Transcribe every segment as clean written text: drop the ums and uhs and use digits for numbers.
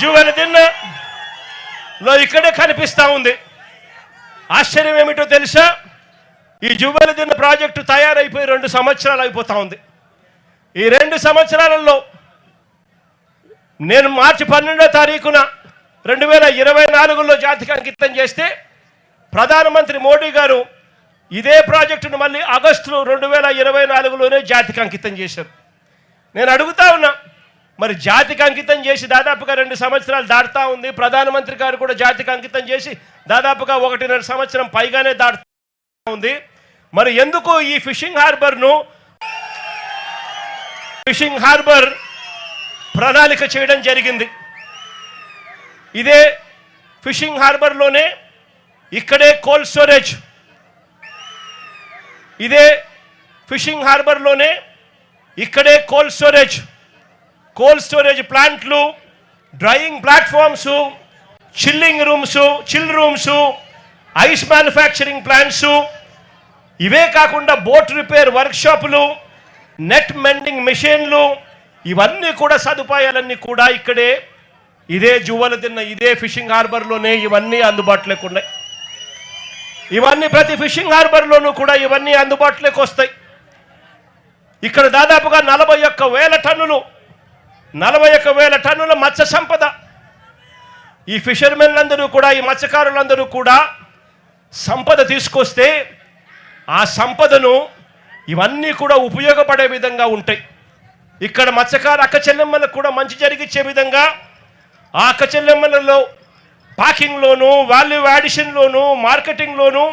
జువెలదిన్నలో ఇక్కడే కనిపిస్తూ ఉంది. ఆశ్చర్యం ఏమిటో తెలుసా? ఈ జువెలదిన్న ప్రాజెక్టు తయారైపోయి 2 సంవత్సరాలు అయిపోతూ ఉంది. ఈ 2 సంవత్సరాలలో నేను మార్చి 12వ తారీఖున 2024లో జాతికి అంకితం చేస్తే ప్రధానమంత్రి మోడీ గారు ఇదే ప్రాజెక్టును మళ్ళీ ఆగస్టు 2024లోనే జాతికి అంకితం చేశారు. నేను అడుగుతా ఉన్నా, మరి జాతికి అంకితం చేసి దాదాపుగా 2 సంవత్సరాలు దాటుతూ ఉంది. ప్రధానమంత్రి గారు కూడా జాతికి అంకితం చేసి దాదాపుగా 1.5 సంవత్సరం పైగానే దాటుతూ ఉంది. మరి ఎందుకు ఈ ఫిషింగ్ హార్బర్ ప్రణాళిక చేయడం జరిగింది? ఇదే ఫిషింగ్ హార్బర్లోనే ఇక్కడే కోల్డ్ స్టోరేజ్, ఇదే ఫిషింగ్ హార్బర్లోనే ఇక్కడే కోల్డ్ స్టోరేజ్ ప్లాంట్లు, drying platforms, chill rooms, ice manufacturing plants, ఇవే కాకుండా బోట్ రిపేర్ వర్క్షాపులు, నెట్ మెండింగ్ మెషిన్లు, ఇవన్నీ కూడా సదుపాయాలన్నీ కూడా ఇక్కడే ఇదే జువెలదిన్న ఇదే ఫిషింగ్ హార్బర్లోనే ఇవన్నీ అందుబాటులోకి ఉన్నాయి. ఇవన్నీ ప్రతి ఫిషింగ్ హార్బర్లోనూ కూడా ఇవన్నీ అందుబాటులోకి వస్తాయి. ఇక్కడ దాదాపుగా 41,000 టన్నుల మత్స్య సంపద. ఈ ఫిషర్మెన్లందరూ కూడా, ఈ మత్స్యకారులందరూ కూడా సంపద తీసుకొస్తే ఆ సంపదను ఇవన్నీ కూడా ఉపయోగపడే విధంగా ఉంటాయి. ఇక్కడ మత్స్యకారు అక్క చెల్లెమ్మలకు కూడా మంచి జరిగించే విధంగా ఆ అక్క చెల్లెమ్మలలో ప్యాకింగ్లోను, వాల్యూ యాడిషన్లోను, మార్కెటింగ్లోను,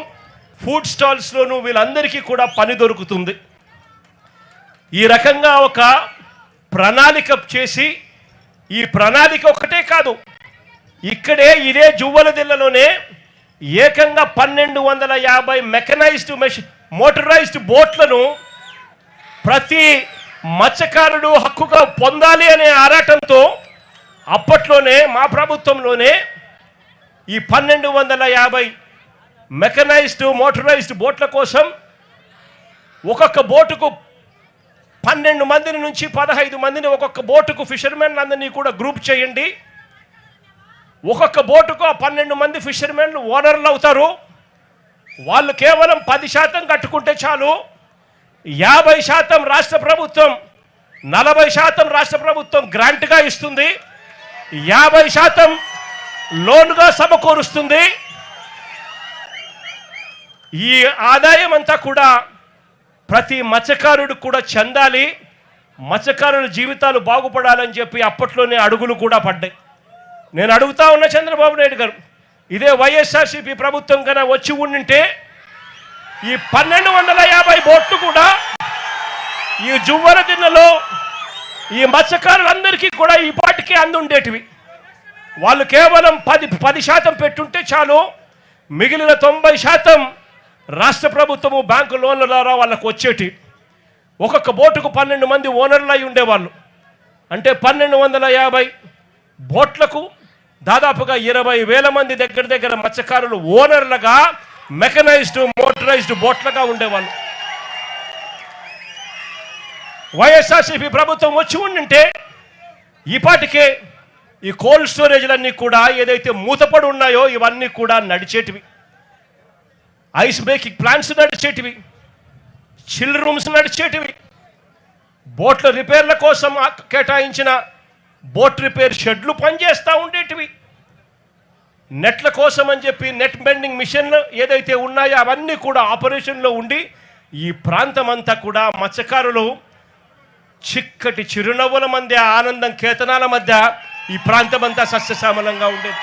ఫుడ్ స్టాల్స్లోను వీళ్ళందరికీ కూడా పని దొరుకుతుంది. ఈ రకంగా ఒక ప్రణాళిక చేసి, ఈ ప్రణాళిక ఒకటే కాదు, ఇక్కడే ఇదే జువ్వలదిన్నలోనే ఏకంగా 1250 మెకనైజ్డ్ మోటరైజ్డ్ బోట్లను ప్రతి మత్స్యకారుడు హక్కుగా పొందాలి అనే ఆరాటంతో అప్పట్లోనే మా ప్రభుత్వంలోనే ఈ 1250 మెకనైజ్డ్ మోటరైజ్డ్ బోట్ల కోసం ఒక్కొక్క బోటుకు 12 మందిని నుంచి 15 మందిని ఒక్కొక్క బోటుకు ఫిషర్మెన్ అందరినీ కూడా గ్రూప్ చేయండి. ఒక్కొక్క బోటుకు ఆ 12 మంది ఫిషర్మెన్లు ఓనర్లు అవుతారు. వాళ్ళు కేవలం 10% కట్టుకుంటే చాలు. 50% రాష్ట్ర ప్రభుత్వం, 40% రాష్ట్ర ప్రభుత్వం గ్రాంట్గా ఇస్తుంది, 50% లోన్గా సమకూరుస్తుంది. ఈ ఆదాయం అంతా కూడా ప్రతి మత్స్యకారుడు కూడా చెందాలి, మత్స్యకారుల జీవితాలు బాగుపడాలని చెప్పి అప్పట్లోనే అడుగులు కూడా పడ్డాయి. నేను అడుగుతా ఉన్న చంద్రబాబు నాయుడు గారు, ఇదే వైఎస్ఆర్సీపీ ప్రభుత్వం కన్నా వచ్చి ఉండింటే ఈ 1250 బోట్లు కూడా ఈ జువ్వలదిన్నలో ఈ మత్స్యకారులందరికీ కూడా ఈ పాటికి అందుండేటివి. వాళ్ళు కేవలం 10% పెట్టుంటే చాలు, మిగిలిన 90% రాష్ట్ర ప్రభుత్వము బ్యాంకు లోన్ల ద్వారా వాళ్ళకు వచ్చేటి. ఒక్కొక్క బోటుకు 12 మంది ఓనర్లు అయి ఉండేవాళ్ళు. అంటే 1250 బోట్లకు దాదాపుగా 20,000 మంది దగ్గర మత్స్యకారులు ఓనర్లుగా, మెకనైజ్డ్ మోటరైజ్డ్ బోట్లుగా ఉండేవాళ్ళు. వైఎస్ఆర్సీపీ ప్రభుత్వం వచ్చి ఉండింటే ఈపాటికే ఈ కోల్డ్ స్టోరేజ్లన్నీ కూడా ఏదైతే మూతపడి ఉన్నాయో ఇవన్నీ కూడా నడిచేటివి. ఐస్ బ్రేకింగ్ ప్లాంట్స్ నడిచేటివి, చిల్ రూమ్స్ నడిచేటివి, బోట్ల రిపేర్ల కోసం కేటాయించిన బోట్ రిపేర్ షెడ్లు పనిచేస్తూ ఉండేటివి. నెట్ల కోసం అని చెప్పి నెట్ బెండింగ్ మిషన్లు ఏదైతే ఉన్నాయో అవన్నీ కూడా ఆపరేషన్లో ఉండి ఈ ప్రాంతం అంతా కూడా మత్స్యకారులు చిక్కటి చిరునవ్వుల మధ్య, ఆనందం కేతనాల మధ్య ఈ ప్రాంతం అంతా సస్యశ్యామలంగా ఉండేది.